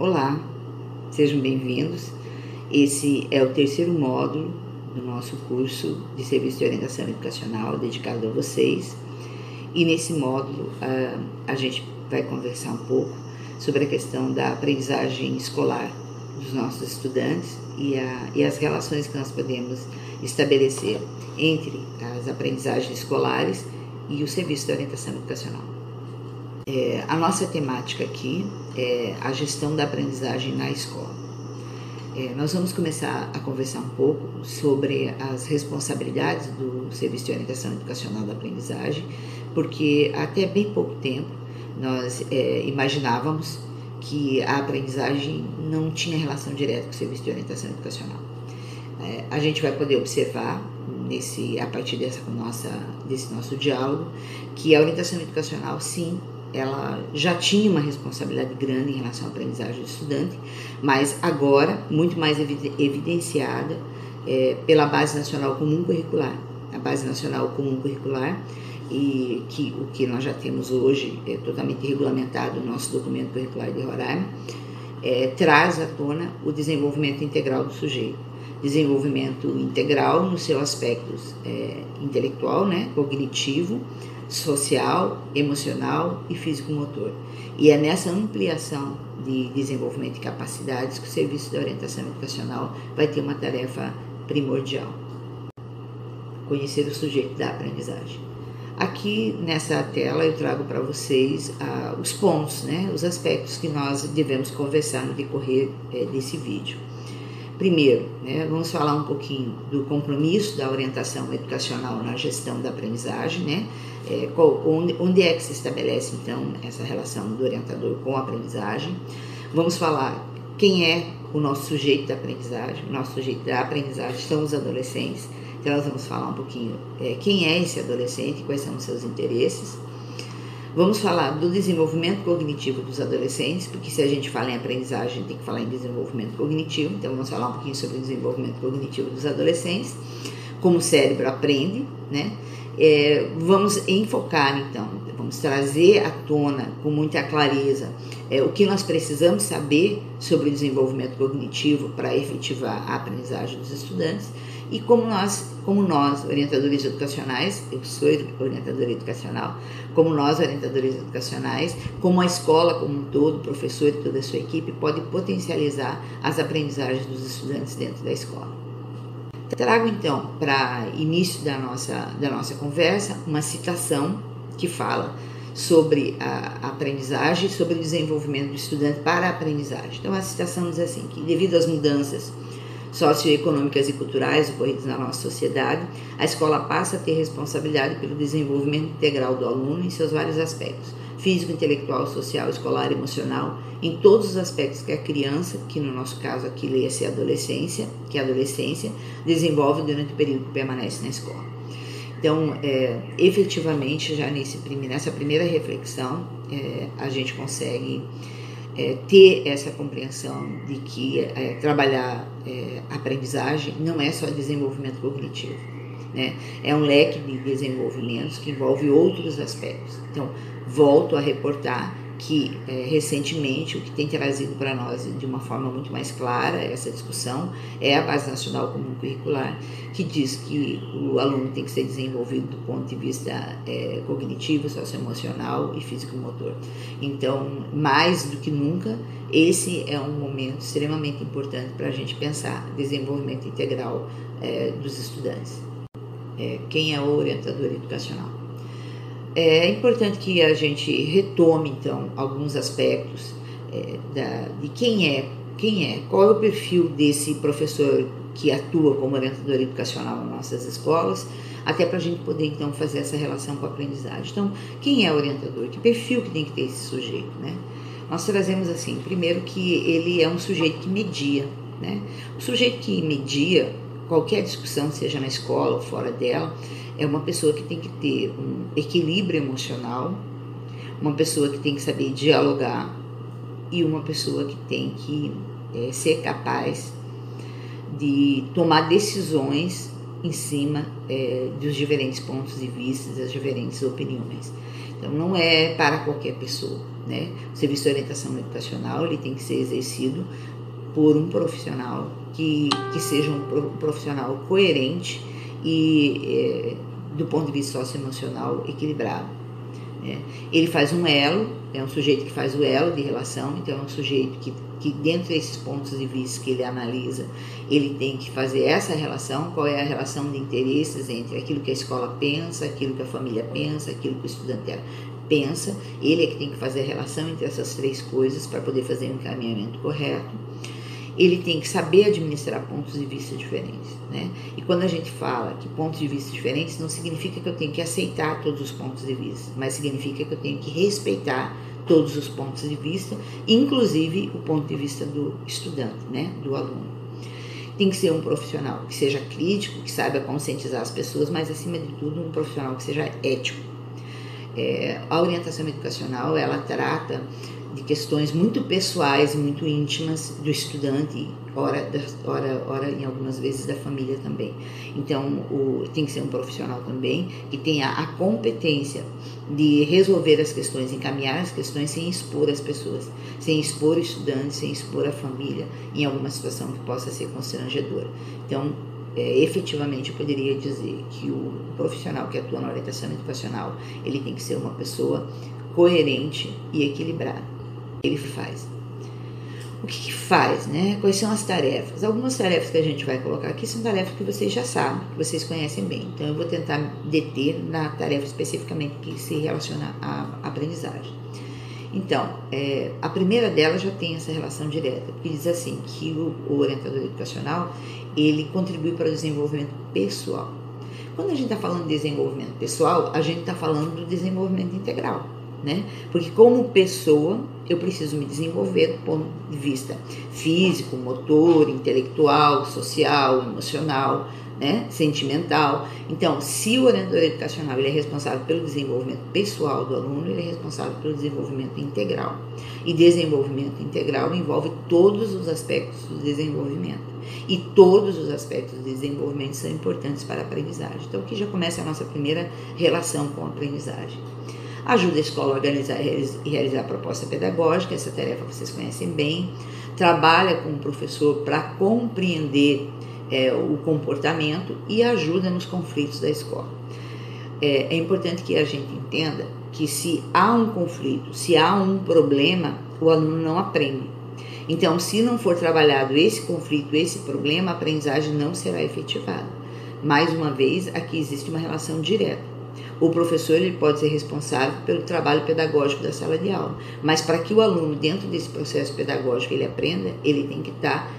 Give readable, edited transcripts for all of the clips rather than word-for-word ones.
Olá, sejam bem-vindos. Esse é o terceiro módulo do nosso curso de Serviço de Orientação Educacional dedicado a vocês. E nesse módulo a gente vai conversar um pouco sobre a questão da aprendizagem escolar dos nossos estudantes e as relações que nós podemos estabelecer entre as aprendizagens escolares e o Serviço de Orientação Educacional. A nossa temática aqui é a gestão da aprendizagem na escola. Nós vamos começar a conversar um pouco sobre as responsabilidades do Serviço de Orientação Educacional da Aprendizagem, porque até bem pouco tempo nós imaginávamos que a aprendizagem não tinha relação direta com o Serviço de Orientação Educacional. A gente vai poder observar a partir desse nosso diálogo que a orientação educacional, sim, ela já tinha uma responsabilidade grande em relação à aprendizagem do estudante, mas agora muito mais evidenciada pela Base Nacional Comum Curricular. A Base Nacional Comum Curricular, e o que nós já temos hoje é totalmente regulamentado no nosso documento curricular de Roraima, traz à tona o desenvolvimento integral do sujeito. Desenvolvimento integral no seu aspecto intelectual, cognitivo, social, emocional e físico-motor. E é nessa ampliação de desenvolvimento de capacidades que o Serviço de Orientação Educacional vai ter uma tarefa primordial: conhecer o sujeito da aprendizagem. Aqui nessa tela eu trago para vocês os pontos, os aspectos que nós devemos conversar no decorrer desse vídeo. Primeiro, vamos falar um pouquinho do compromisso da orientação educacional na gestão da aprendizagem, onde é que se estabelece, então, essa relação do orientador com a aprendizagem. Vamos falar quem é o nosso sujeito da aprendizagem. O nosso sujeito da aprendizagem são os adolescentes, então nós vamos falar um pouquinho quem é esse adolescente, quais são os seus interesses. Vamos falar do desenvolvimento cognitivo dos adolescentes, porque se a gente fala em aprendizagem, tem que falar em desenvolvimento cognitivo, então vamos falar um pouquinho sobre o desenvolvimento cognitivo dos adolescentes, como o cérebro aprende, vamos enfocar, então, vamos trazer à tona com muita clareza o que nós precisamos saber sobre o desenvolvimento cognitivo para efetivar a aprendizagem dos estudantes e como nós, orientadores educacionais, eu sou orientadora educacional, como nós, orientadores educacionais, como a escola como um todo, o professor e toda a sua equipe, pode potencializar as aprendizagens dos estudantes dentro da escola. Trago, então, para início da nossa conversa, uma citação que fala sobre a aprendizagem, sobre o desenvolvimento do estudante para a aprendizagem. Então, a citação diz assim, que devido às mudanças socioeconômicas e culturais ocorridas na nossa sociedade, a escola passa a ter responsabilidade pelo desenvolvimento integral do aluno em seus vários aspectos, físico, intelectual, social, escolar, emocional, em todos os aspectos que a criança, que no nosso caso aqui lê-se a adolescência, desenvolve durante o período que permanece na escola. Então, efetivamente, já nessa primeira reflexão, a gente consegue ter essa compreensão de que trabalhar a aprendizagem não é só desenvolvimento cognitivo, é um leque de desenvolvimentos que envolve outros aspectos. Então, volto a reportar que recentemente o que tem trazido para nós de uma forma muito mais clara essa discussão é a Base Nacional Comum Curricular, que diz que o aluno tem que ser desenvolvido do ponto de vista cognitivo, socioemocional e físico-motor. Então, mais do que nunca, esse é um momento extremamente importante para a gente pensar desenvolvimento integral dos estudantes. Quem é o orientador educacional? É importante que a gente retome, então, alguns aspectos de quem é, qual é o perfil desse professor que atua como orientador educacional nas nossas escolas, até para a gente poder, então, fazer essa relação com a aprendizagem. Então, quem é o orientador? Que perfil que tem que ter esse sujeito, Nós trazemos assim, primeiro que ele é um sujeito que media, O sujeito que media qualquer discussão, seja na escola ou fora dela, é uma pessoa que tem que ter um equilíbrio emocional, uma pessoa que tem que saber dialogar e uma pessoa que tem que ser capaz de tomar decisões em cima dos diferentes pontos de vista, das diferentes opiniões. Então, não é para qualquer pessoa, né? O serviço de orientação educacional ele tem que ser exercido por um profissional que seja um profissional coerente e do ponto de vista socioemocional equilibrado. Ele faz um elo, é um sujeito que faz o elo de relação, então é um sujeito que dentro desses pontos de vista que ele analisa, ele tem que fazer essa relação, qual é a relação de interesses entre aquilo que a escola pensa, aquilo que a família pensa, aquilo que o estudante pensa, ele é que tem que fazer a relação entre essas três coisas para poder fazer um encaminhamento correto. Ele tem que saber administrar pontos de vista diferentes, né? E quando a gente fala que pontos de vista diferentes, não significa que eu tenho que aceitar todos os pontos de vista, mas significa que eu tenho que respeitar todos os pontos de vista, inclusive o ponto de vista do estudante, né? Do aluno. Tem que ser um profissional que seja crítico, que saiba conscientizar as pessoas, mas acima de tudo um profissional que seja ético. A orientação educacional, ela trata de questões muito pessoais, muito íntimas do estudante, ora em algumas vezes da família também. Então, tem que ser um profissional também que tenha a competência de resolver as questões, encaminhar as questões sem expor as pessoas, sem expor o estudante, sem expor a família em alguma situação que possa ser constrangedora. Então, efetivamente eu poderia dizer que o profissional que atua na orientação educacional, ele tem que ser uma pessoa coerente e equilibrada. Ele faz. O que faz, né? Quais são as tarefas? Algumas tarefas que a gente vai colocar aqui são tarefas que vocês já sabem, que vocês conhecem bem. Então eu vou tentar deter na tarefa especificamente que se relaciona à aprendizagem. Então, a primeira delas já tem essa relação direta, que diz assim, que o orientador educacional, ele contribui para o desenvolvimento pessoal. Quando a gente está falando de desenvolvimento pessoal, a gente está falando do desenvolvimento integral, né? Porque como pessoa, eu preciso me desenvolver do ponto de vista físico, motor, intelectual, social, emocional, né? Sentimental. Então, se o orientador educacional ele é responsável pelo desenvolvimento pessoal do aluno, ele é responsável pelo desenvolvimento integral. E desenvolvimento integral envolve todos os aspectos do desenvolvimento. E todos os aspectos do desenvolvimento são importantes para a aprendizagem. Então, aqui já começa a nossa primeira relação com a aprendizagem. Ajuda a escola a organizar e realizar a proposta pedagógica, essa tarefa vocês conhecem bem. Trabalha com o professor para compreender o comportamento e ajuda nos conflitos da escola. É importante que a gente entenda que se há um conflito, se há um problema, o aluno não aprende. Então, se não for trabalhado esse conflito, esse problema, a aprendizagem não será efetivada. Mais uma vez, aqui existe uma relação direta. O professor ele pode ser responsável pelo trabalho pedagógico da sala de aula, mas para que o aluno, dentro desse processo pedagógico, ele aprenda, ele tem que estar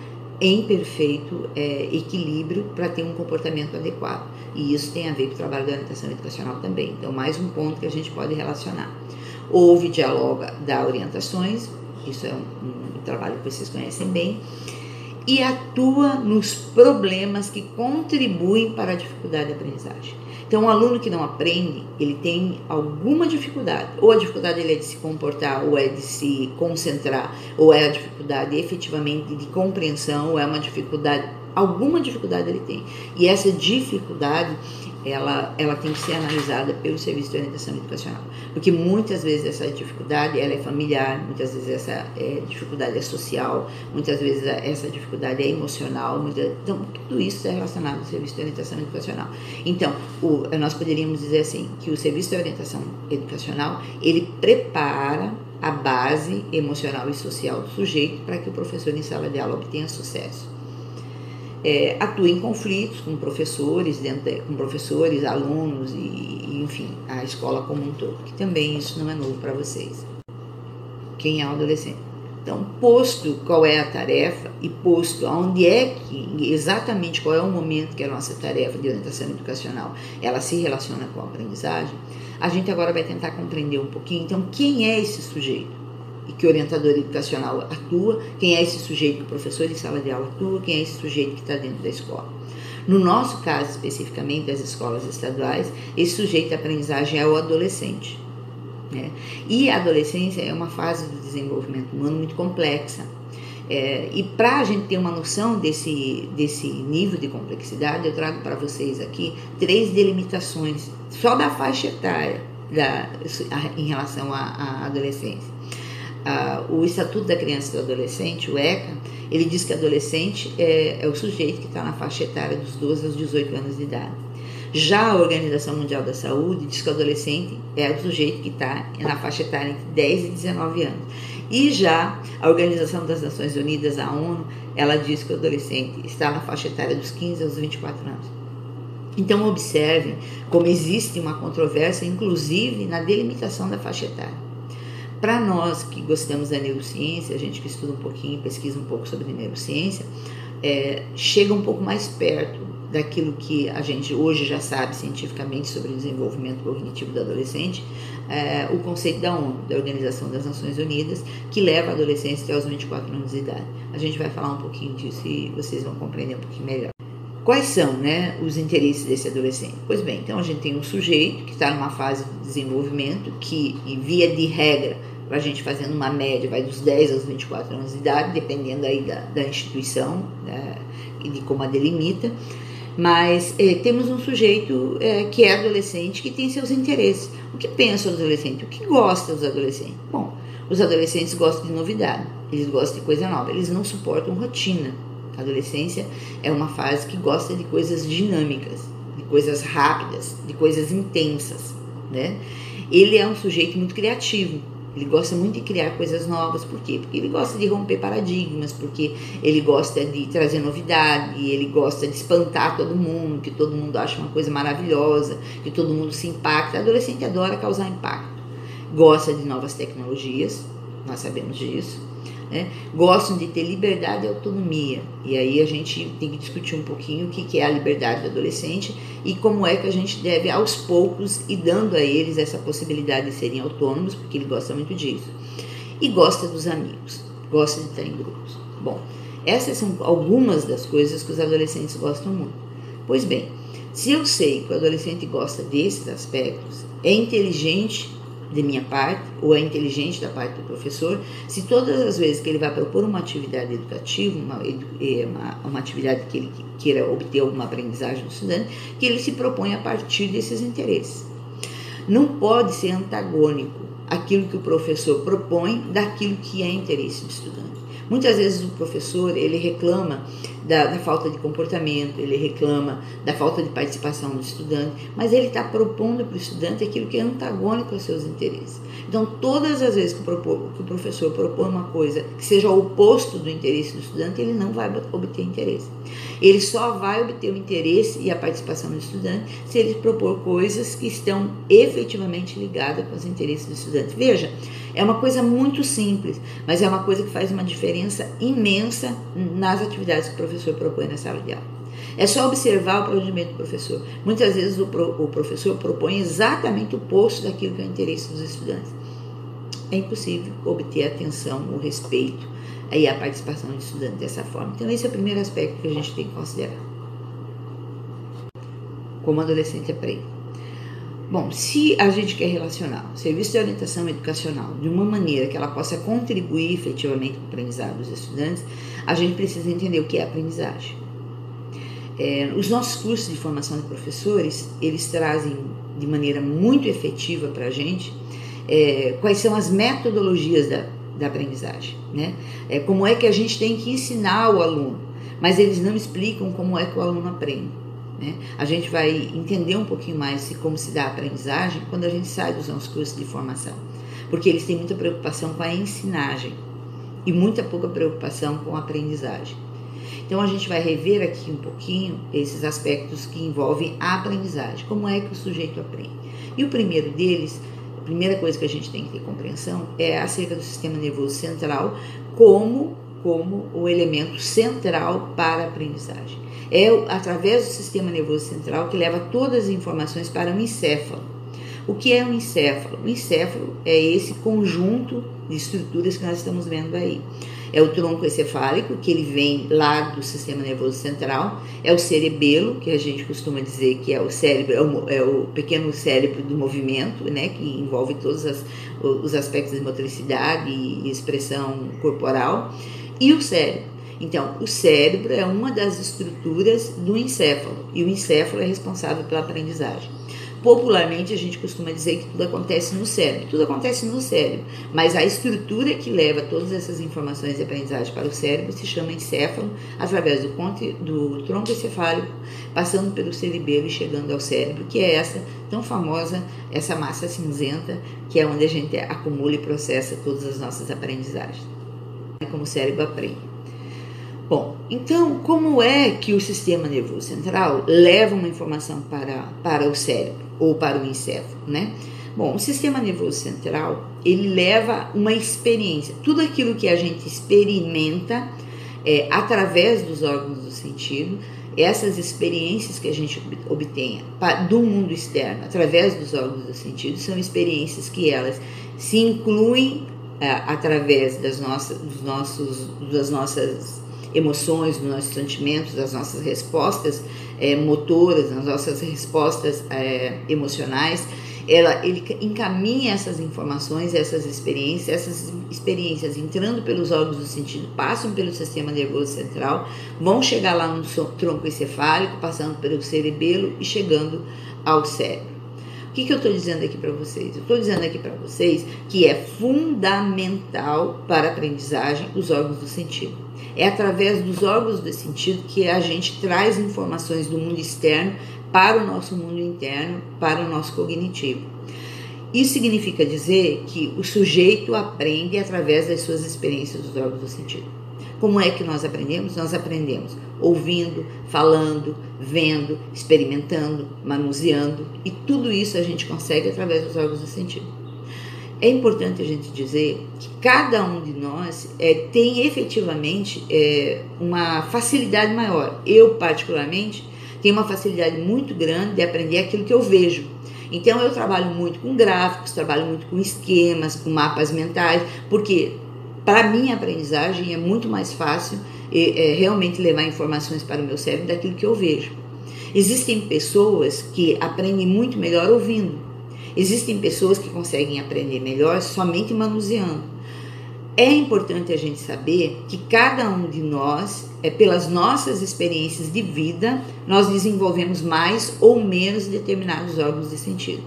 em perfeito equilíbrio para ter um comportamento adequado. E isso tem a ver com o trabalho da orientação educacional também. Então, mais um ponto que a gente pode relacionar. Ouve, dialoga, dá orientações, isso é um trabalho que vocês conhecem bem, e atua nos problemas que contribuem para a dificuldade de aprendizagem. Então, um aluno que não aprende, ele tem alguma dificuldade. Ou a dificuldade ele é de se comportar, ou é de se concentrar, ou é a dificuldade efetivamente de compreensão, ou é uma dificuldade, alguma dificuldade ele tem. E essa dificuldade, ela tem que ser analisada pelo serviço de orientação educacional. Porque muitas vezes essa dificuldade ela é familiar, muitas vezes essa dificuldade é social, muitas vezes essa dificuldade é emocional, então tudo isso é relacionado ao serviço de orientação educacional. Então, nós poderíamos dizer assim, que o serviço de orientação educacional, ele prepara a base emocional e social do sujeito para que o professor em sala de aula obtenha sucesso. Atua em conflitos com professores, alunos e, enfim, a escola como um todo, que também isso não é novo para vocês. Quem é um adolescente? Então, posto qual é a tarefa e posto aonde exatamente qual é o momento que a nossa tarefa de orientação educacional, ela se relaciona com a aprendizagem, a gente agora vai tentar compreender um pouquinho, então, quem é esse sujeito? E que o orientador educacional atua, quem é esse sujeito que o professor de sala de aula atua, quem é esse sujeito que está dentro da escola. No nosso caso, especificamente das escolas estaduais, esse sujeito de aprendizagem é o adolescente, né? E a adolescência é uma fase do desenvolvimento humano muito complexa. E para a gente ter uma noção desse nível de complexidade, eu trago para vocês aqui 3 delimitações, só da faixa etária em relação à adolescência. O Estatuto da Criança e do Adolescente, o ECA, ele diz que adolescente é o sujeito que está na faixa etária dos 12 aos 18 anos de idade. Já a Organização Mundial da Saúde diz que o adolescente é o sujeito que está na faixa etária entre 10 e 19 anos. E já a Organização das Nações Unidas, a ONU, ela diz que o adolescente está na faixa etária dos 15 aos 24 anos. Então, observem como existe uma controvérsia, inclusive na delimitação da faixa etária. Para nós que gostamos da neurociência, a gente que estuda um pouquinho, pesquisa um pouco sobre neurociência, chega um pouco mais perto daquilo que a gente hoje já sabe cientificamente sobre o desenvolvimento cognitivo do adolescente, o conceito da ONU, da Organização das Nações Unidas, que leva a adolescência até os 24 anos de idade. A gente vai falar um pouquinho disso e vocês vão compreender um pouquinho melhor. Quais são, os interesses desse adolescente? Pois bem, então a gente tem um sujeito que está numa fase de desenvolvimento que, via de regra, a gente fazendo uma média, vai dos 10 aos 24 anos de idade, dependendo aí da instituição e de como a delimita. Mas temos um sujeito que é adolescente, que tem seus interesses. O que pensa o adolescente? O que gosta os adolescentes? Bom, os adolescentes gostam de novidade, eles gostam de coisa nova, eles não suportam rotina. A adolescência é uma fase que gosta de coisas dinâmicas, de coisas rápidas, de coisas intensas, Ele é um sujeito muito criativo. Ele gosta muito de criar coisas novas. Por quê? Porque ele gosta de romper paradigmas, porque ele gosta de trazer novidade, ele gosta de espantar todo mundo, que todo mundo acha uma coisa maravilhosa, que todo mundo se impacta. O adolescente adora causar impacto. Gosta de novas tecnologias, nós sabemos disso. Gostam de ter liberdade e autonomia. E aí a gente tem que discutir um pouquinho o que é a liberdade do adolescente e como é que a gente deve, aos poucos, ir dando a eles essa possibilidade de serem autônomos, porque ele gosta muito disso. E gosta dos amigos, gosta de estar em grupos. Bom, essas são algumas das coisas que os adolescentes gostam muito. Pois bem, se eu sei que o adolescente gosta desses aspectos, é inteligente de minha parte, ou é inteligente da parte do professor, se todas as vezes que ele vai propor uma atividade educativa, uma atividade que ele queira obter alguma aprendizagem do estudante, que ele se propõe a partir desses interesses. Não pode ser antagônico aquilo que o professor propõe daquilo que é interesse do estudante. Muitas vezes o professor, ele reclama da falta de comportamento, ele reclama da falta de participação do estudante, mas ele está propondo para o estudante aquilo que é antagônico aos seus interesses. Então, todas as vezes que o professor propõe uma coisa que seja o oposto do interesse do estudante, ele não vai obter interesse. Ele só vai obter o interesse e a participação do estudante se ele propor coisas que estão efetivamente ligadas com os interesses do estudante. Veja, é uma coisa muito simples, mas é uma coisa que faz uma diferença imensa nas atividades que o professor propõe na sala de aula. É só observar o planejamento do professor. Muitas vezes o professor propõe exatamente o oposto daquilo que é o interesse dos estudantes. É impossível obter a atenção, o respeito e a participação do estudante dessa forma. Então, esse é o primeiro aspecto que a gente tem que considerar. Como o adolescente aprende. Bom, se a gente quer relacionar o serviço de orientação educacional de uma maneira que ela possa contribuir efetivamente com o aprendizado dos estudantes, a gente precisa entender o que é aprendizagem. Os nossos cursos de formação de professores, eles trazem de maneira muito efetiva para a gente quais são as metodologias da aprendizagem, como é que a gente tem que ensinar o aluno, mas eles não explicam como é que o aluno aprende. A gente vai entender um pouquinho mais como se dá a aprendizagem quando a gente sai dos nossos cursos de formação, porque eles têm muita preocupação com a ensinagem e muita pouca preocupação com a aprendizagem. Então a gente vai rever aqui um pouquinho esses aspectos que envolvem a aprendizagem, como é que o sujeito aprende. E o primeiro deles, a primeira coisa que a gente tem que ter compreensão é acerca do sistema nervoso central como o elemento central para a aprendizagem. É através do sistema nervoso central que leva todas as informações para o encéfalo. O que é um encéfalo? O encéfalo é esse conjunto de estruturas que nós estamos vendo aí. É o tronco encefálico, que ele vem lá do sistema nervoso central, é o cerebelo, que a gente costuma dizer que é o cérebro, é o pequeno cérebro do movimento, que envolve todos os aspectos de motricidade e expressão corporal, e o cérebro. Então, o cérebro é uma das estruturas do encéfalo, e o encéfalo é responsável pela aprendizagem. Popularmente a gente costuma dizer que tudo acontece no cérebro. Tudo acontece no cérebro, mas a estrutura que leva todas essas informações de aprendizagem para o cérebro se chama encéfalo, através do tronco encefálico, passando pelo cerebelo e chegando ao cérebro, que é essa tão famosa, essa massa cinzenta, que é onde a gente acumula e processa todas as nossas aprendizagens. Como o cérebro aprende. Bom, então, como é que o sistema nervoso central leva uma informação para o cérebro ou para o encéfalo, né? Bom, o sistema nervoso central, ele leva uma experiência, tudo aquilo que a gente experimenta através dos órgãos do sentido, essas experiências que a gente obtenha do mundo externo, através dos órgãos do sentido, são experiências que elas se incluem através das nossas emoções, dos nossos sentimentos, das nossas respostas motoras, das nossas respostas emocionais. Ele encaminha essas informações, essas experiências entrando pelos órgãos do sentido, passam pelo sistema nervoso central, vão chegar lá no tronco encefálico, passando pelo cerebelo e chegando ao cérebro. O que eu estou dizendo aqui para vocês? Eu estou dizendo aqui para vocês que é fundamental para a aprendizagem os órgãos do sentido. É através dos órgãos do sentido que a gente traz informações do mundo externo para o nosso mundo interno, para o nosso cognitivo. Isso significa dizer que o sujeito aprende através das suas experiências dos órgãos do sentido. Como é que nós aprendemos? Nós aprendemos ouvindo, falando, vendo, experimentando, manuseando, e tudo isso a gente consegue através dos órgãos do sentido. É importante a gente dizer que cada um de nós tem efetivamente uma facilidade maior. Eu, particularmente, tenho uma facilidade muito grande de aprender aquilo que eu vejo. Então, eu trabalho muito com gráficos, trabalho muito com esquemas, com mapas mentais, porque para mim a aprendizagem é muito mais fácil realmente levar informações para o meu cérebro daquilo que eu vejo. Existem pessoas que aprendem muito melhor ouvindo. Existem pessoas que conseguem aprender melhor somente manuseando. É importante a gente saber que cada um de nós, pelas nossas experiências de vida, nós desenvolvemos mais ou menos determinados órgãos de sentido.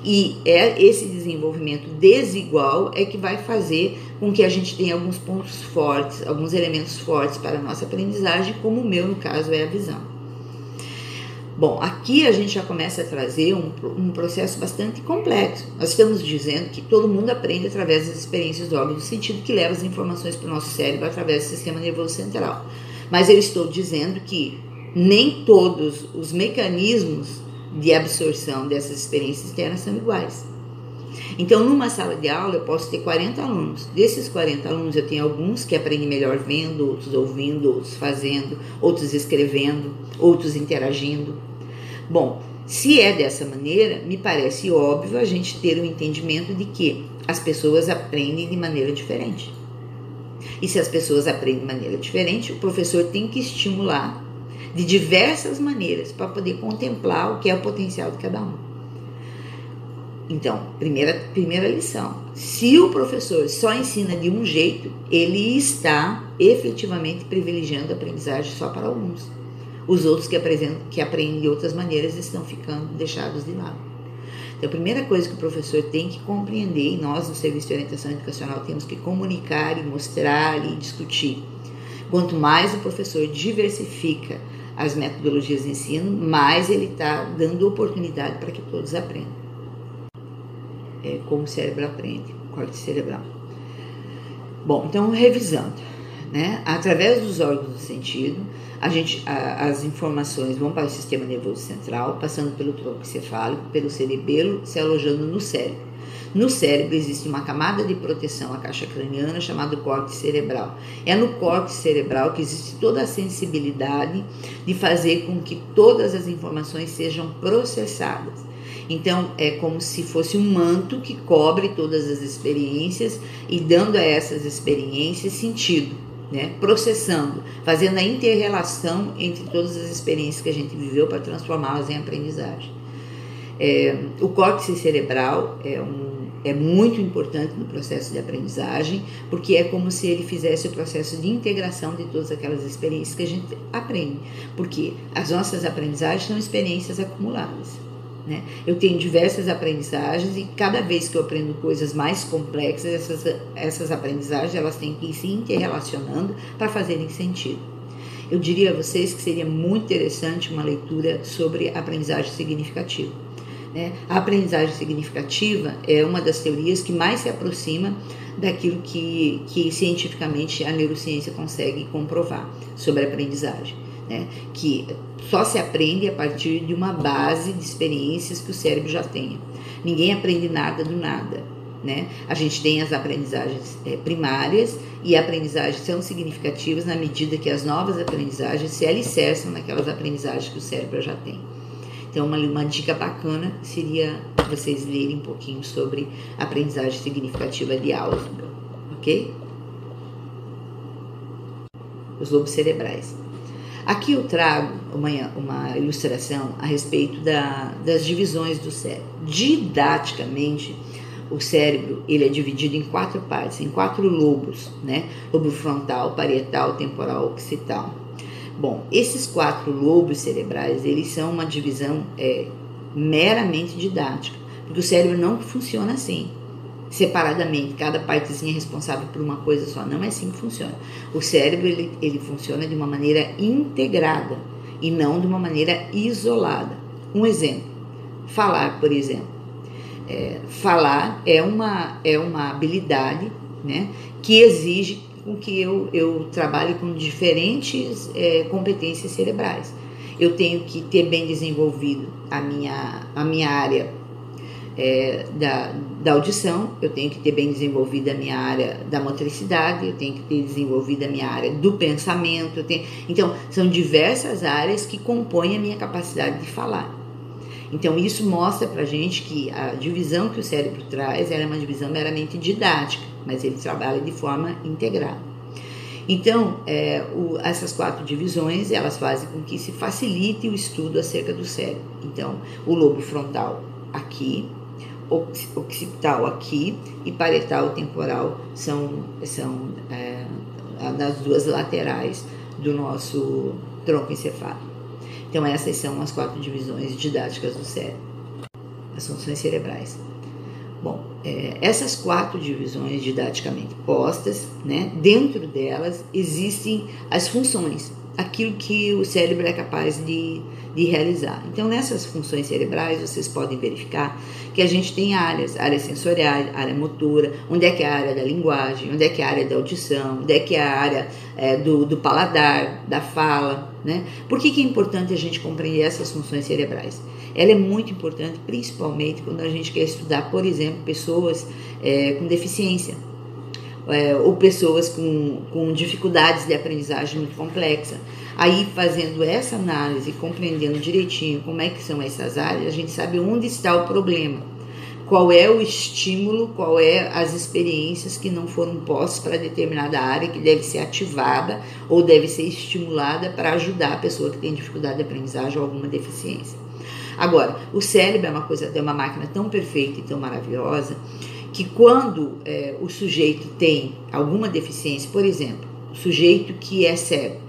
E esse desenvolvimento desigual é que vai fazer com que a gente tenha alguns pontos fortes, alguns elementos fortes para a nossa aprendizagem, como o meu, no caso, é a visão. Bom, aqui a gente já começa a trazer um processo bastante complexo. Nós estamos dizendo que todo mundo aprende através das experiências do órgão do sentido, que leva as informações para o nosso cérebro através do sistema nervoso central. Mas eu estou dizendo que nem todos os mecanismos de absorção dessas experiências externas são iguais. Então, numa sala de aula, eu posso ter 40 alunos. Desses 40 alunos, eu tenho alguns que aprendem melhor vendo, outros ouvindo, outros fazendo, outros escrevendo, outros interagindo. Bom, se é dessa maneira, me parece óbvio a gente ter o entendimento de que as pessoas aprendem de maneira diferente. E se as pessoas aprendem de maneira diferente, o professor tem que estimular de diversas maneiras para poder contemplar o que é o potencial de cada um. Então, primeira lição, se o professor só ensina de um jeito, ele está efetivamente privilegiando a aprendizagem só para alguns. Os outros que aprendem de outras maneiras estão ficando deixados de lado. Então, a primeira coisa que o professor tem que compreender, e nós no Serviço de Orientação Educacional temos que comunicar e mostrar e discutir. Quanto mais o professor diversifica as metodologias de ensino, mais ele está dando oportunidade para que todos aprendam. Como o cérebro aprende, corte cerebral. Bom, então revisando, né? Através dos órgãos do sentido, as informações vão para o sistema nervoso central, passando pelo tronco encefálico, pelo cerebelo, se alojando no cérebro. No cérebro existe uma camada de proteção à caixa craniana chamada córtex cerebral. É no córtex cerebral que existe toda a sensibilidade de fazer com que todas as informações sejam processadas. Então, é como se fosse um manto que cobre todas as experiências e dando a essas experiências sentido, né? Processando, fazendo a inter-relação entre todas as experiências que a gente viveu para transformá-las em aprendizagem. O córtex cerebral é muito importante no processo de aprendizagem, porque é como se ele fizesse o processo de integração de todas aquelas experiências que a gente aprende, porque as nossas aprendizagens são experiências acumuladas, né? Eu tenho diversas aprendizagens e cada vez que eu aprendo coisas mais complexas, essas aprendizagens elas têm que ir se interrelacionando para fazerem sentido. Eu diria a vocês que seria muito interessante uma leitura sobre aprendizagem significativa, né? A aprendizagem significativa é uma das teorias que mais se aproxima daquilo que cientificamente a neurociência consegue comprovar sobre a aprendizagem, né? Que só se aprende a partir de uma base de experiências que o cérebro já tenha. Ninguém aprende nada do nada, né? A gente tem as aprendizagens primárias e aprendizagens são significativas na medida que as novas aprendizagens se alicerçam naquelas aprendizagens que o cérebro já tem. Então, uma dica bacana seria vocês lerem um pouquinho sobre aprendizagem significativa de Ausubel, ok? Os lobos cerebrais. Aqui eu trago uma ilustração a respeito das divisões do cérebro. Didaticamente, o cérebro ele é dividido em 4 partes, em 4 lobos, né? Lobo frontal, parietal, temporal, occipital. Bom, esses 4 lobos cerebrais, eles são uma divisão meramente didática, porque o cérebro não funciona assim, separadamente, cada partezinha é responsável por uma coisa só, não é assim que funciona. O cérebro, ele funciona de uma maneira integrada e não de uma maneira isolada. Um exemplo, falar, por exemplo. Falar é uma habilidade, né, que exige com que eu trabalhe com diferentes competências cerebrais. Eu tenho que ter bem desenvolvido a minha área da audição, eu tenho que ter bem desenvolvida a minha área da motricidade, eu tenho que ter desenvolvida a minha área do pensamento. Então, são diversas áreas que compõem a minha capacidade de falar. Então, isso mostra pra gente que a divisão que o cérebro traz é uma divisão meramente didática, mas ele trabalha de forma integrada. Então, essas 4 divisões, elas fazem com que se facilite o estudo acerca do cérebro. Então, o lobo frontal aqui, occipital aqui e parietal temporal são nas 2 laterais do nosso tronco encefálico. Então, essas são as 4 divisões didáticas do cérebro, as funções cerebrais. Bom, essas 4 divisões didaticamente postas, né, dentro delas existem as funções, aquilo que o cérebro é capaz de realizar. Então, nessas funções cerebrais, vocês podem verificar que a gente tem áreas sensoriais, área motora, onde é que é a área da linguagem, onde é que é a área da audição, onde é que é a área do paladar, da fala, né? Por que é importante a gente compreender essas funções cerebrais? Ela é muito importante, principalmente quando a gente quer estudar, por exemplo, pessoas com deficiência, ou pessoas com dificuldades de aprendizagem muito complexa. Aí, fazendo essa análise, compreendendo direitinho como é que são essas áreas, a gente sabe onde está o problema, qual é o estímulo, qual é as experiências que não foram postas para determinada área que deve ser ativada ou deve ser estimulada para ajudar a pessoa que tem dificuldade de aprendizagem ou alguma deficiência. Agora, o cérebro é uma máquina tão perfeita e tão maravilhosa que quando o sujeito tem alguma deficiência, por exemplo, o sujeito que é cego,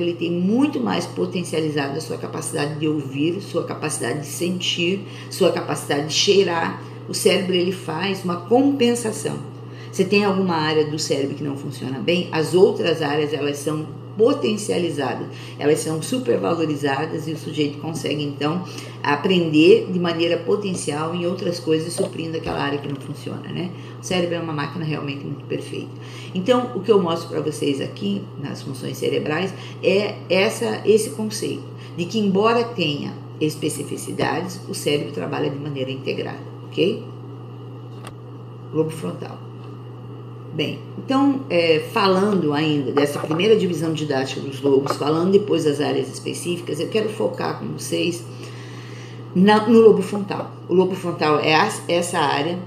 ele tem muito mais potencializado a sua capacidade de ouvir, sua capacidade de sentir, sua capacidade de cheirar. O cérebro ele faz uma compensação. Você tem alguma área do cérebro que não funciona bem, as outras áreas elas são potencializadas, elas são supervalorizadas e o sujeito consegue então aprender de maneira potencial em outras coisas, suprindo aquela área que não funciona, né? O cérebro é uma máquina realmente muito perfeita. Então, o que eu mostro para vocês aqui nas funções cerebrais é esse conceito de que, embora tenha especificidades, o cérebro trabalha de maneira integrada, ok? Lobo frontal. Bem, então, falando ainda dessa primeira divisão didática dos lobos, falando depois das áreas específicas, eu quero focar com vocês no lobo frontal. O lobo frontal é essa área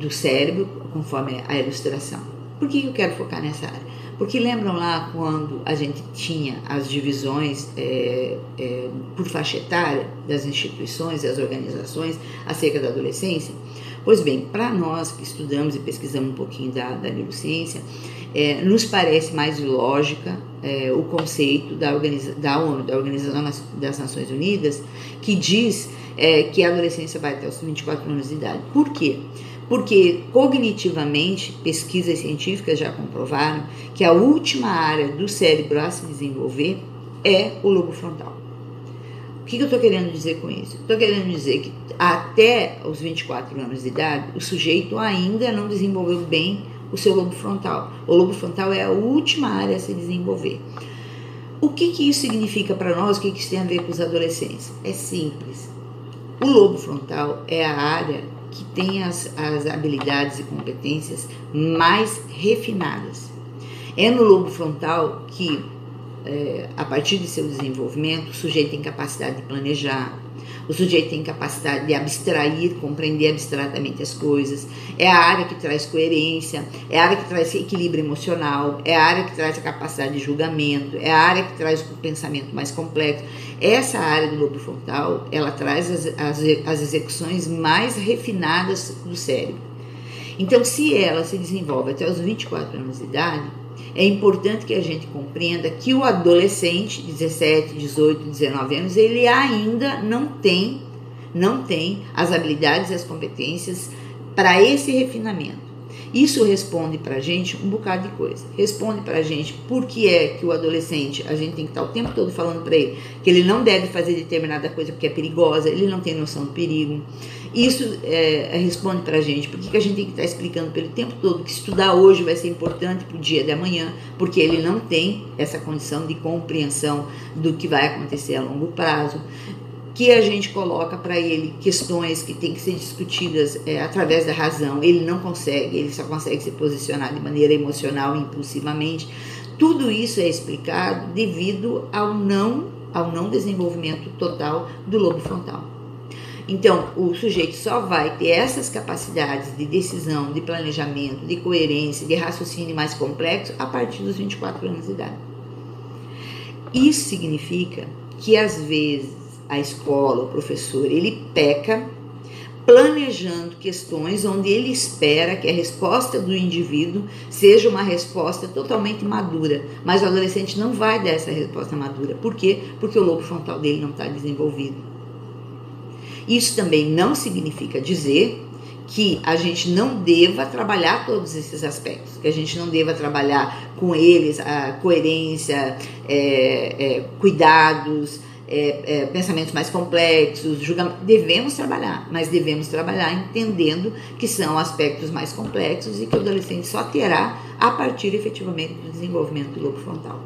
do cérebro, conforme a ilustração. Por que eu quero focar nessa área? Porque lembram lá quando a gente tinha as divisões por faixa etária das instituições e das organizações acerca da adolescência? Pois bem, para nós que estudamos e pesquisamos um pouquinho da neurociência, nos parece mais lógica o conceito da ONU, da Organização das Nações Unidas, que diz que a adolescência vai até os 24 anos de idade. Por quê? Porque cognitivamente, pesquisas científicas já comprovaram que a última área do cérebro a se desenvolver é o lobo frontal. O que eu estou querendo dizer com isso? Estou querendo dizer que até os 24 anos de idade, o sujeito ainda não desenvolveu bem o seu lobo frontal. O lobo frontal é a última área a se desenvolver. O que isso significa para nós? O que isso tem a ver com os adolescentes? É simples. O lobo frontal é a área que tem as habilidades e competências mais refinadas. É no lobo frontal que, a partir de seu desenvolvimento, o sujeito tem capacidade de planejar, o sujeito tem capacidade de abstrair, compreender abstratamente as coisas, é a área que traz coerência, é a área que traz equilíbrio emocional, é a área que traz a capacidade de julgamento, é a área que traz o pensamento mais complexo. Essa área do lobo frontal, ela traz as execuções mais refinadas do cérebro. Então, se ela se desenvolve até os 24 anos de idade, é importante que a gente compreenda que o adolescente, 17, 18, 19 anos, ele ainda não tem as habilidades e as competências para esse refinamento. Isso responde para a gente um bocado de coisa. Responde para a gente por que é que o adolescente, a gente tem que estar o tempo todo falando para ele que ele não deve fazer determinada coisa porque é perigosa, ele não tem noção do perigo. Isso responde para a gente por que a gente tem que estar explicando pelo tempo todo que estudar hoje vai ser importante para o dia de amanhã, porque ele não tem essa condição de compreensão do que vai acontecer a longo prazo. Que a gente coloca para ele questões que tem que ser discutidas através da razão, ele não consegue, ele só consegue se posicionar de maneira emocional e impulsivamente. Tudo isso é explicado devido ao não desenvolvimento total do lobo frontal. Então, o sujeito só vai ter essas capacidades de decisão, de planejamento, de coerência, de raciocínio mais complexo a partir dos 24 anos de idade. Isso significa que, às vezes, a escola, o professor, ele peca planejando questões onde ele espera que a resposta do indivíduo seja uma resposta totalmente madura, mas o adolescente não vai dar essa resposta madura. Por quê? Porque o lobo frontal dele não está desenvolvido. Isso também não significa dizer que a gente não deva trabalhar todos esses aspectos, que a gente não deva trabalhar com eles a coerência, cuidados, pensamentos mais complexos, julgamentos. Devemos trabalhar, mas devemos trabalhar entendendo que são aspectos mais complexos e que o adolescente só terá a partir efetivamente do desenvolvimento do lobo frontal.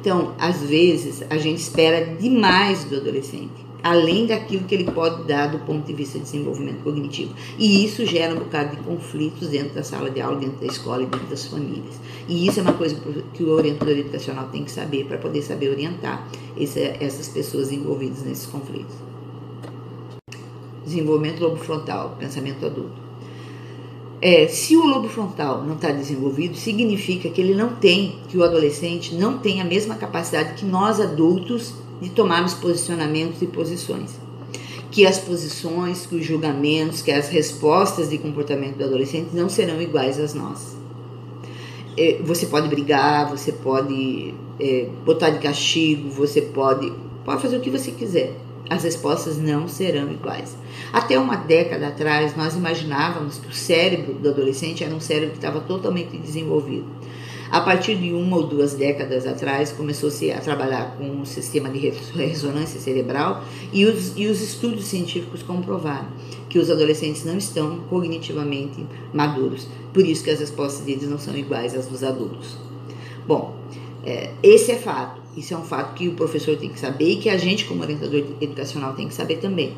Então, às vezes, a gente espera demais do adolescente, além daquilo que ele pode dar do ponto de vista de desenvolvimento cognitivo. E isso gera um bocado de conflitos dentro da sala de aula, dentro da escola e dentro das famílias. E isso é uma coisa que o orientador educacional tem que saber para poder saber orientar essas pessoas envolvidas nesses conflitos. Desenvolvimento lobo frontal, pensamento adulto. Se o lobo frontal não está desenvolvido, significa que que o adolescente não tem a mesma capacidade que nós adultos de tomarmos posicionamentos e posições. Que as posições, que os julgamentos, que as respostas de comportamento do adolescente não serão iguais às nossas. Você pode brigar, você pode botar de castigo, você pode fazer o que você quiser. As respostas não serão iguais. Até uma década atrás, nós imaginávamos que o cérebro do adolescente era um cérebro que estava totalmente desenvolvido. A partir de 1 ou 2 décadas atrás, começou-se a trabalhar com um sistema de ressonância cerebral e os estudos científicos comprovaram que os adolescentes não estão cognitivamente maduros. Por isso que as respostas deles não são iguais às dos adultos. Bom, esse é fato. Isso é um fato que o professor tem que saber e que a gente, como orientador educacional, tem que saber também.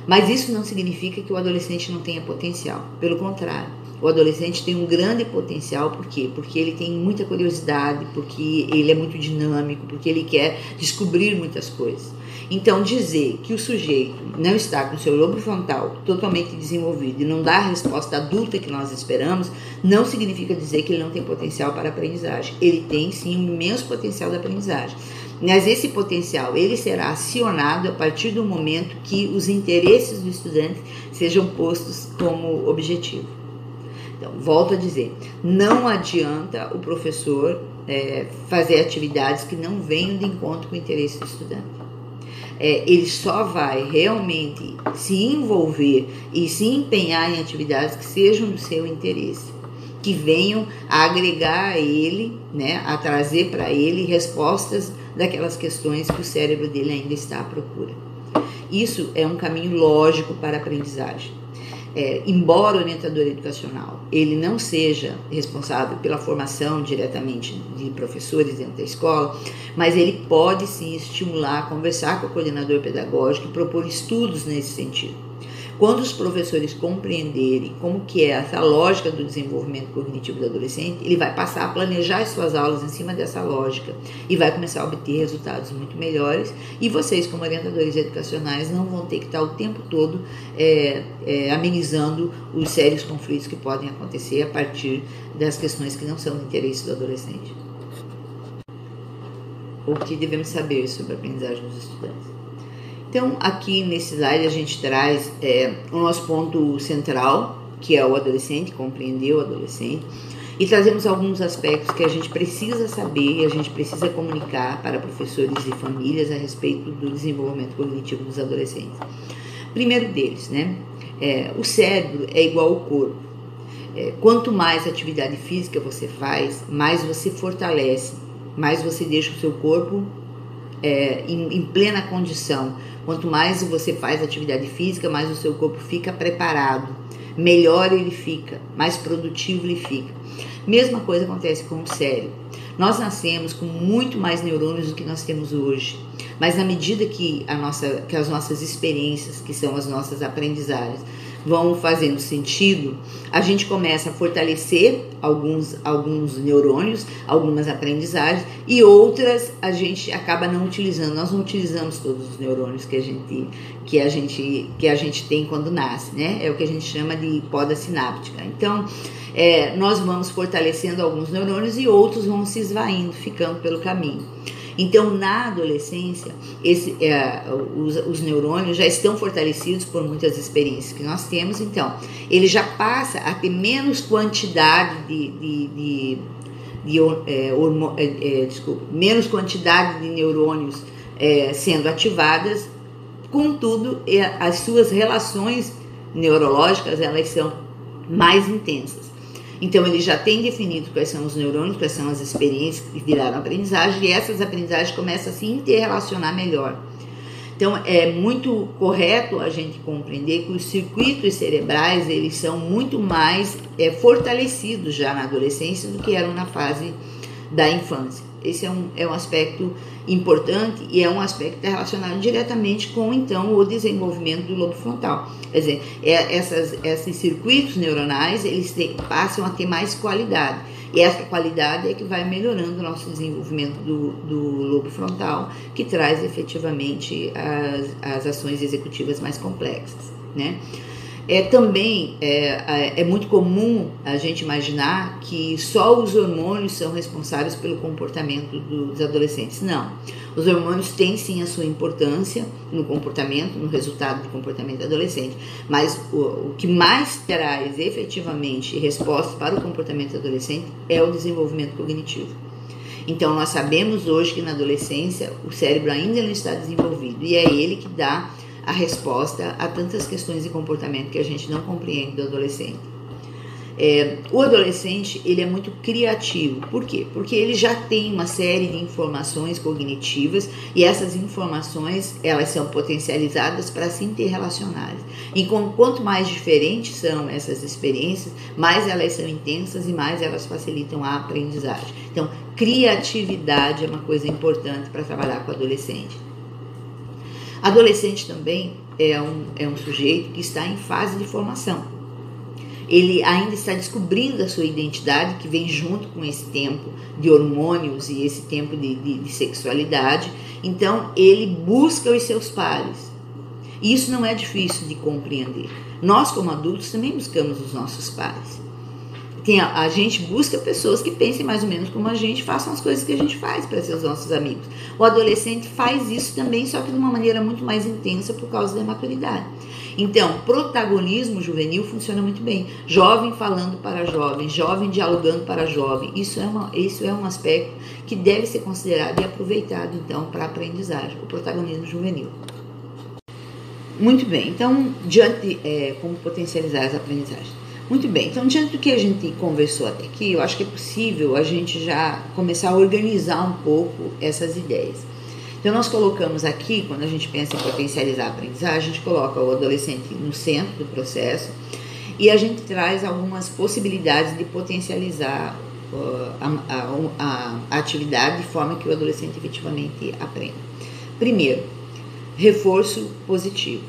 Mas isso não significa que o adolescente não tenha potencial. Pelo contrário, o adolescente tem um grande potencial. Por quê? Porque ele tem muita curiosidade, porque ele é muito dinâmico, porque ele quer descobrir muitas coisas. Então, dizer que o sujeito não está com o seu lobo frontal totalmente desenvolvido e não dá a resposta adulta que nós esperamos, não significa dizer que ele não tem potencial para a aprendizagem. Ele tem, sim, um imenso potencial de aprendizagem. Mas esse potencial, ele será acionado a partir do momento que os interesses do estudante sejam postos como objetivo. Então, volto a dizer, não adianta o professor fazer atividades que não venham de encontro com o interesse do estudante. ele só vai realmente se envolver e se empenhar em atividades que sejam do seu interesse, que venham a agregar a ele, né, a trazer para ele respostas daquelas questões que o cérebro dele ainda está à procura. Isso é um caminho lógico para a aprendizagem. Embora o orientador educacional ele não seja responsável pela formação diretamente de professores dentro da escola, mas ele pode sim estimular, conversar com o coordenador pedagógico e propor estudos nesse sentido. Quando os professores compreenderem como que é essa lógica do desenvolvimento cognitivo do adolescente, ele vai passar a planejar as suas aulas em cima dessa lógica e vai começar a obter resultados muito melhores, e vocês, como orientadores educacionais, não vão ter que estar o tempo todo amenizando os sérios conflitos que podem acontecer a partir das questões que não são do interesse do adolescente. O que devemos saber sobre a aprendizagem dos estudantes? Então, aqui nesse slide a gente traz o nosso ponto central, que é o adolescente, compreender o adolescente, e trazemos alguns aspectos que a gente precisa saber e a gente precisa comunicar para professores e famílias a respeito do desenvolvimento cognitivo dos adolescentes. Primeiro deles, né, o cérebro é igual ao corpo. Quanto mais atividade física você faz, mais você fortalece, mais você deixa o seu corpo em plena condição. Quanto mais você faz atividade física, mais o seu corpo fica preparado, melhor ele fica, mais produtivo ele fica. Mesma coisa acontece com o cérebro. Nós nascemos com muito mais neurônios do que nós temos hoje, mas na medida que as nossas experiências, que são as nossas aprendizagens, vão fazendo sentido, a gente começa a fortalecer alguns neurônios, algumas aprendizagens, e outras a gente acaba não utilizando. Nós não utilizamos todos os neurônios que a gente tem quando nasce, né? É o que a gente chama de poda sináptica. Então, nós vamos fortalecendo alguns neurônios e outros vão se esvaindo, ficando pelo caminho. Então, na adolescência, os neurônios já estão fortalecidos por muitas experiências que nós temos, então, ele já passa a ter menos quantidade menos quantidade de neurônios sendo ativadas, contudo, as suas relações neurológicas, elas são mais intensas. Então, ele já tem definido quais são os neurônios, quais são as experiências que viraram aprendizagem, e essas aprendizagens começam a se interrelacionar melhor. Então, é muito correto a gente compreender que os circuitos cerebrais, eles são muito mais fortalecidos já na adolescência do que eram na fase da infância. Esse é um aspecto importante e é um aspecto que está relacionado diretamente com, então, o desenvolvimento do lobo frontal. Quer dizer, esses circuitos neuronais, eles passam a ter mais qualidade. E essa qualidade é que vai melhorando o nosso desenvolvimento do lobo frontal, que traz efetivamente as ações executivas mais complexas, né? Também é muito comum a gente imaginar que só os hormônios são responsáveis pelo comportamento dos adolescentes. Não, os hormônios têm sim a sua importância no comportamento, no resultado do comportamento do adolescente, mas o que mais traz efetivamente respostas para o comportamento do adolescente é o desenvolvimento cognitivo. Então, nós sabemos hoje que na adolescência o cérebro ainda não está desenvolvido e é ele que dá a resposta a tantas questões de comportamento que a gente não compreende do adolescente. O adolescente, ele é muito criativo. Por quê? Porque ele já tem uma série de informações cognitivas e essas informações, elas são potencializadas para se interrelacionarem. E quanto mais diferentes são essas experiências, mais elas são intensas e mais elas facilitam a aprendizagem. Então, criatividade é uma coisa importante para trabalhar com o adolescente. Adolescente também é um sujeito que está em fase de formação. Ele ainda está descobrindo a sua identidade, que vem junto com esse tempo de hormônios e esse tempo de sexualidade. Então, ele busca os seus pares. E isso não é difícil de compreender. Nós, como adultos, também buscamos os nossos pares. A gente busca pessoas que pensem mais ou menos como a gente, façam as coisas que a gente faz para ser os nossos amigos. O adolescente faz isso também, só que de uma maneira muito mais intensa por causa da maturidade. Então, protagonismo juvenil funciona muito bem. Jovem falando para jovem, jovem dialogando para jovem. Isso é um aspecto que deve ser considerado e aproveitado, então, para a aprendizagem, o protagonismo juvenil. Muito bem, então, como potencializar as aprendizagens? Muito bem, então, diante do que a gente conversou até aqui, eu acho que é possível a gente já começar a organizar um pouco essas ideias. Então, nós colocamos aqui, quando a gente pensa em potencializar a aprendizagem, a gente coloca o adolescente no centro do processo e a gente traz algumas possibilidades de potencializar a atividade de forma que o adolescente efetivamente aprenda. Primeiro, reforço positivo,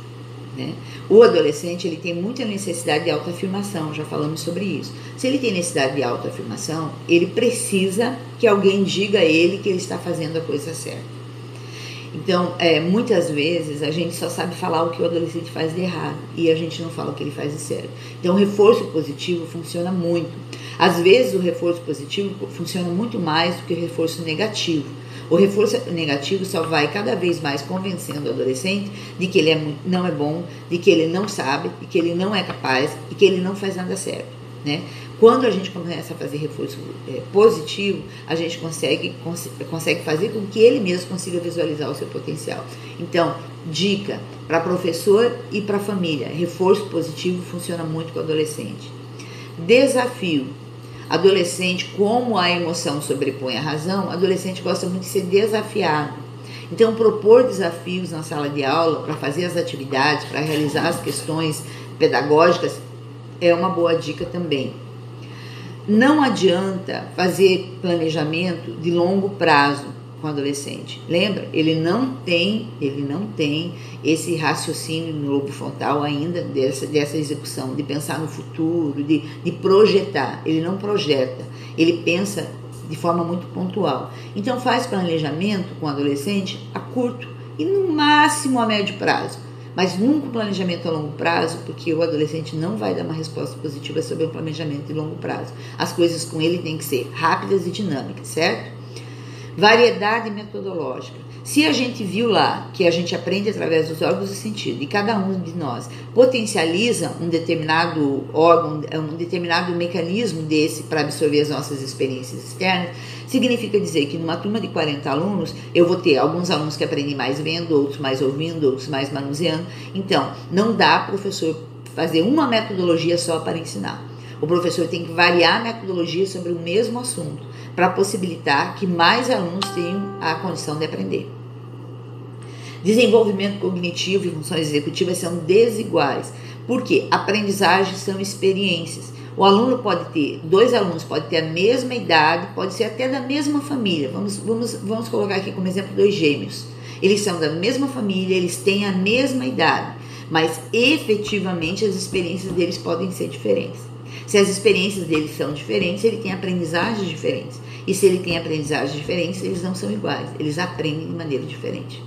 né? O adolescente ele tem muita necessidade de autoafirmação, já falamos sobre isso. Se ele tem necessidade de autoafirmação, ele precisa que alguém diga a ele que ele está fazendo a coisa certa. Então, muitas vezes a gente só sabe falar o que o adolescente faz de errado e a gente não fala o que ele faz de certo. Então, o reforço positivo funciona muito. Às vezes, o reforço positivo funciona muito mais do que o reforço negativo. O reforço negativo só vai cada vez mais convencendo o adolescente de que ele não é bom, de que ele não sabe, de que ele não é capaz e que ele não faz nada certo, né? Quando a gente começa a fazer reforço positivo, a gente consegue fazer com que ele mesmo consiga visualizar o seu potencial. Então, dica para professor e para família, reforço positivo funciona muito com o adolescente. Desafio. Adolescente, como a emoção sobrepõe a razão, adolescente gosta muito de ser desafiado. Então, propor desafios na sala de aula para fazer as atividades, para realizar as questões pedagógicas, é uma boa dica também. Não adianta fazer planejamento de longo prazo com o adolescente. Lembra? Ele não tem esse raciocínio no lobo frontal ainda dessa execução, de pensar no futuro, de projetar. Ele não projeta, ele pensa de forma muito pontual. Então faz planejamento com o adolescente a curto e no máximo a médio prazo. Mas nunca um planejamento a longo prazo, porque o adolescente não vai dar uma resposta positiva sobre o planejamento de longo prazo. As coisas com ele têm que ser rápidas e dinâmicas, certo? Variedade metodológica. Se a gente viu lá que a gente aprende através dos órgãos do sentido e cada um de nós potencializa um determinado órgão, um determinado mecanismo desse para absorver as nossas experiências externas, significa dizer que numa turma de 40 alunos, eu vou ter alguns alunos que aprendem mais vendo, outros mais ouvindo, outros mais manuseando. Então, não dá para o professor fazer uma metodologia só para ensinar. O professor tem que variar a metodologia sobre o mesmo assunto, para possibilitar que mais alunos tenham a condição de aprender. Desenvolvimento cognitivo e funções executivas são desiguais, porque aprendizagens são experiências. O aluno pode ter, dois alunos podem ter a mesma idade, pode ser até da mesma família. Vamos colocar aqui como exemplo dois gêmeos. Eles são da mesma família, eles têm a mesma idade, mas efetivamente as experiências deles podem ser diferentes. Se as experiências deles são diferentes, ele tem aprendizagens diferentes. E se ele tem aprendizagens diferentes, eles não são iguais, eles aprendem de maneira diferente.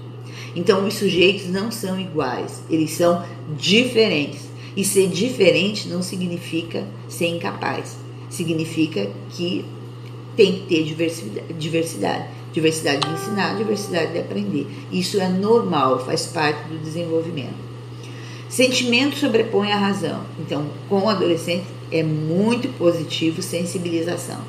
Então, os sujeitos não são iguais, eles são diferentes. E ser diferente não significa ser incapaz, significa que tem que ter diversidade. Diversidade de ensinar, diversidade de aprender. Isso é normal, faz parte do desenvolvimento. Sentimento sobrepõe a razão. Então, com o adolescente é muito positivo sensibilização.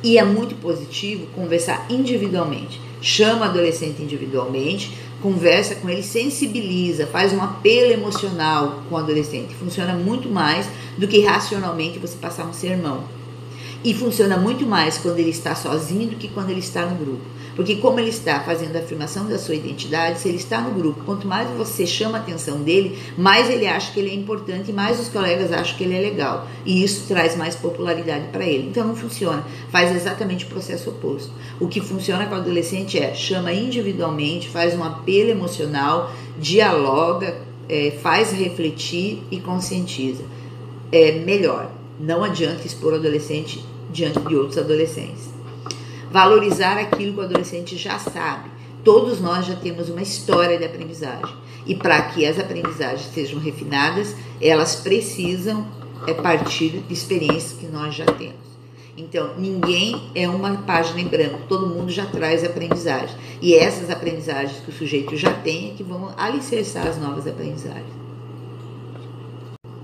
E é muito positivo conversar individualmente. Chama o adolescente individualmente, conversa com ele, sensibiliza, faz um apelo emocional com o adolescente. Funciona muito mais do que racionalmente você passar um sermão. E funciona muito mais quando ele está sozinho do que quando ele está no grupo. Porque como ele está fazendo a afirmação da sua identidade, se ele está no grupo, quanto mais você chama a atenção dele, mais ele acha que ele é importante e mais os colegas acham que ele é legal. E isso traz mais popularidade para ele. Então não funciona, faz exatamente o processo oposto. O que funciona com o adolescente é chama individualmente, faz um apelo emocional, dialoga, faz refletir e conscientiza. É melhor. Não adianta expor o adolescente diante de outros adolescentes. Valorizar aquilo que o adolescente já sabe. Todos nós já temos uma história de aprendizagem. E para que as aprendizagens sejam refinadas, elas precisam partir de experiências que nós já temos. Então, ninguém é uma página em branco. Todo mundo já traz aprendizagem. E essas aprendizagens que o sujeito já tem é que vão alicerçar as novas aprendizagens.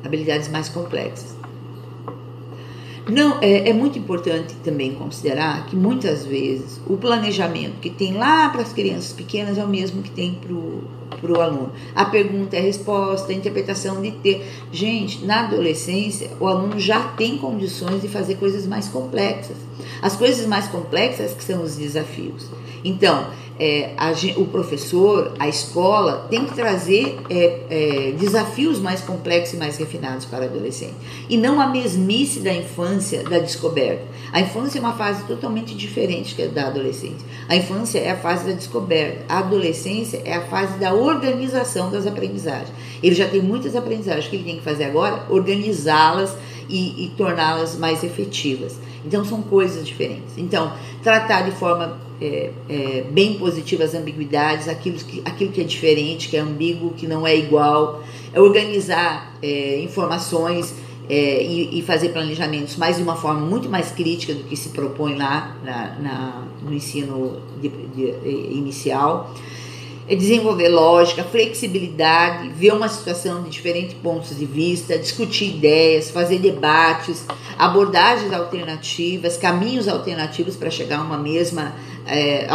habilidades mais complexas. Não, é muito importante também considerar que muitas vezes o planejamento que tem lá para as crianças pequenas é o mesmo que tem para o aluno. A pergunta, a resposta, a interpretação de ter. Gente, na adolescência, o aluno já tem condições de fazer coisas mais complexas. As coisas mais complexas que são os desafios. Então, o professor, a escola, tem que trazer desafios mais complexos e mais refinados para o adolescente. E não a mesmice da infância, da descoberta. A infância é uma fase totalmente diferente da adolescência. A infância é a fase da descoberta. A adolescência é a fase da organização das aprendizagens. Ele já tem muitas aprendizagens. O que ele tem que fazer agora? Organizá-las e torná-las mais efetivas. Então, são coisas diferentes. Então, tratar de forma bem positiva as ambiguidades, aquilo que é diferente, que é ambíguo, que não é igual, organizar informações e fazer planejamentos, mas de uma forma muito mais crítica do que se propõe lá no ensino inicial. Desenvolver lógica, flexibilidade, ver uma situação de diferentes pontos de vista, discutir ideias, fazer debates, abordagens alternativas, caminhos alternativos para chegar a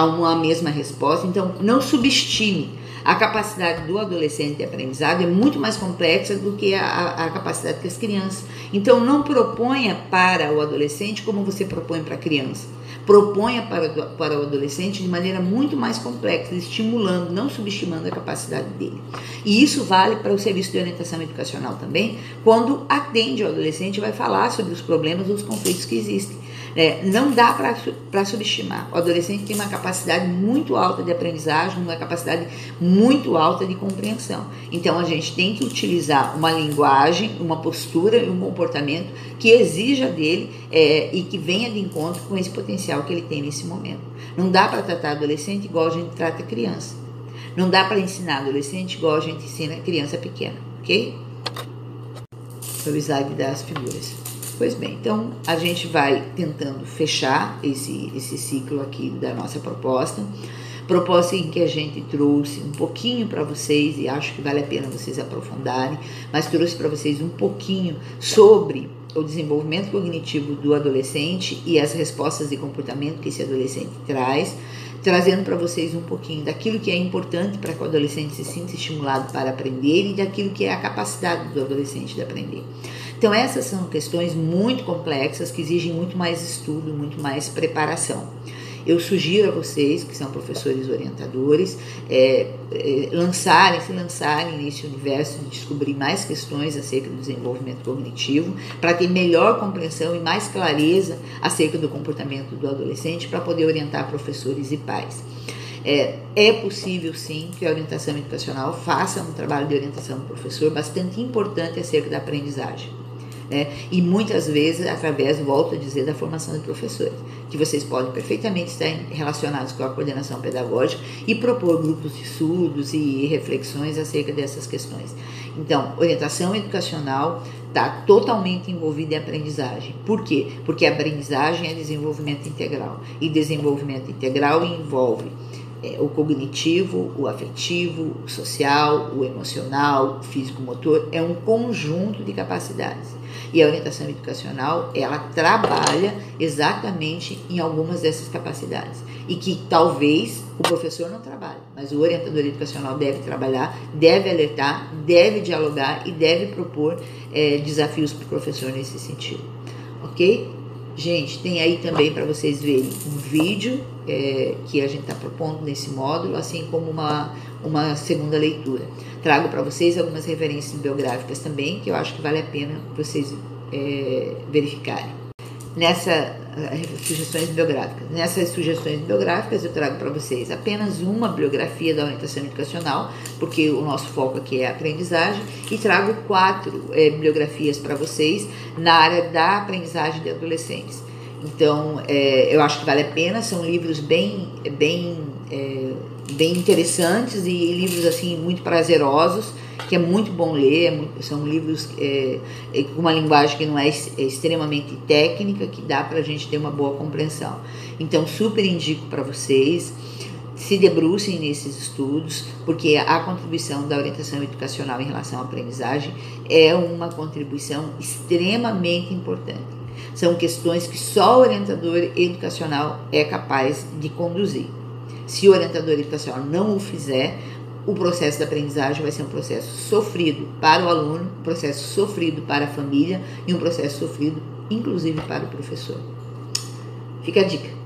uma mesma resposta. Então, não subestime. A capacidade do adolescente de aprendizado é muito mais complexa do que a capacidade das crianças. Então, não proponha para o adolescente como você propõe para a criança. Proponha para o adolescente de maneira muito mais complexa, estimulando, não subestimando a capacidade dele. E isso vale para o serviço de orientação educacional também, quando atende o adolescente e vai falar sobre os problemas ou os conflitos que existem. Não dá para subestimar. O adolescente tem uma capacidade muito alta de aprendizagem, uma capacidade muito alta de compreensão. Então, a gente tem que utilizar uma linguagem, uma postura e um comportamento que exija dele e que venha de encontro com esse potencial que ele tem nesse momento. Não dá para tratar adolescente igual a gente trata criança. Não dá para ensinar adolescente igual a gente ensina criança pequena, ok? Sobre o slide das figuras. Pois bem, então a gente vai tentando fechar esse ciclo aqui da nossa proposta em que a gente trouxe um pouquinho para vocês, e acho que vale a pena vocês aprofundarem, mas trouxe para vocês um pouquinho sobre o desenvolvimento cognitivo do adolescente e as respostas de comportamento que esse adolescente traz, trazendo para vocês um pouquinho daquilo que é importante para que o adolescente se sinta estimulado para aprender e daquilo que é a capacidade do adolescente de aprender. Então, essas são questões muito complexas que exigem muito mais estudo, muito mais preparação. Eu sugiro a vocês, que são professores orientadores, se lançarem nesse universo de descobrir mais questões acerca do desenvolvimento cognitivo, para ter melhor compreensão e mais clareza acerca do comportamento do adolescente, para poder orientar professores e pais. É possível, sim, que a orientação educacional faça um trabalho de orientação do professor bastante importante acerca da aprendizagem. E muitas vezes através, volto a dizer, da formação de professores, que vocês podem perfeitamente estar relacionados com a coordenação pedagógica e propor grupos de estudos e reflexões acerca dessas questões. Então, orientação educacional está totalmente envolvida em aprendizagem. Por quê? Porque a aprendizagem é desenvolvimento integral, e desenvolvimento integral envolve o cognitivo, o afetivo, o social, o emocional, o físico-motor, é um conjunto de capacidades. E a orientação educacional, ela trabalha exatamente em algumas dessas capacidades. E que talvez o professor não trabalhe, mas o orientador educacional deve trabalhar, deve alertar, deve dialogar e deve propor desafios para o professor nesse sentido. Ok? Gente, tem aí também para vocês verem um vídeo que a gente está propondo nesse módulo, assim como uma segunda leitura. Trago para vocês algumas referências bibliográficas também, que eu acho que vale a pena vocês verificarem. Nessas sugestões bibliográficas eu trago para vocês apenas uma bibliografia da orientação educacional, porque o nosso foco aqui é a aprendizagem, e trago 4 bibliografias para vocês na área da aprendizagem de adolescentes. Então, eu acho que vale a pena, são livros bem interessantes e livros assim muito prazerosos, que é muito bom ler, são livros com uma linguagem que não é extremamente técnica, que dá para a gente ter uma boa compreensão. Então, super indico para vocês. se debrucem nesses estudos, porque a contribuição da orientação educacional em relação à aprendizagem é uma contribuição extremamente importante. São questões que só o orientador educacional é capaz de conduzir. Se o orientador educacional não o fizer, o processo da aprendizagem vai ser um processo sofrido para o aluno, um processo sofrido para a família e um processo sofrido, inclusive, para o professor. Fica a dica.